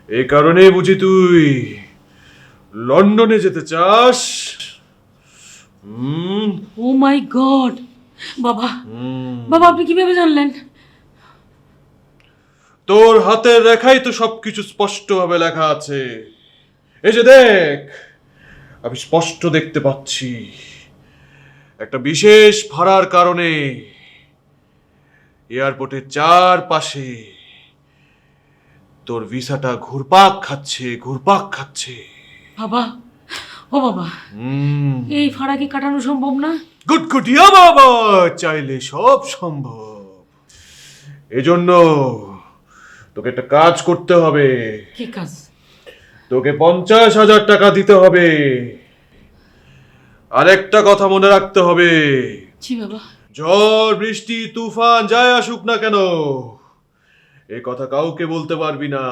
এই কারণেই বুঝি তুই লন্ডনে যেতে চাস। ও মাই গড, বাবা বাবা আপনি কিভাবে জানলেন? তোর হাতের রেখাই তো সবকিছু স্পষ্টভাবে লেখা আছে। এই যে দেখ, আমি স্পষ্ট দেখতে পাচ্ছি একটা বিশেষ ভাড়ার কারণে এয়ারপোর্টের চারপাশে তোর ভিসাটা ঘুরপাক খাচ্ছে। বাবা, ও বাবা, এই ভাড়া কি কাটানো সম্ভব না? গুটগুটিয়া বাবা, চাইলে সব সম্ভব। এজন্য তোকে একটা কাজ করতে হবে। কি কাজ? তোকে 50,000 টাকা দিতে হবে। আরেকটা কথা মনে রাখতে হবে, জি বাবা। ঝড় বৃষ্টি তুফান যাই আসুক না কেন, এ কথা কাউকে বলতে পারবি না।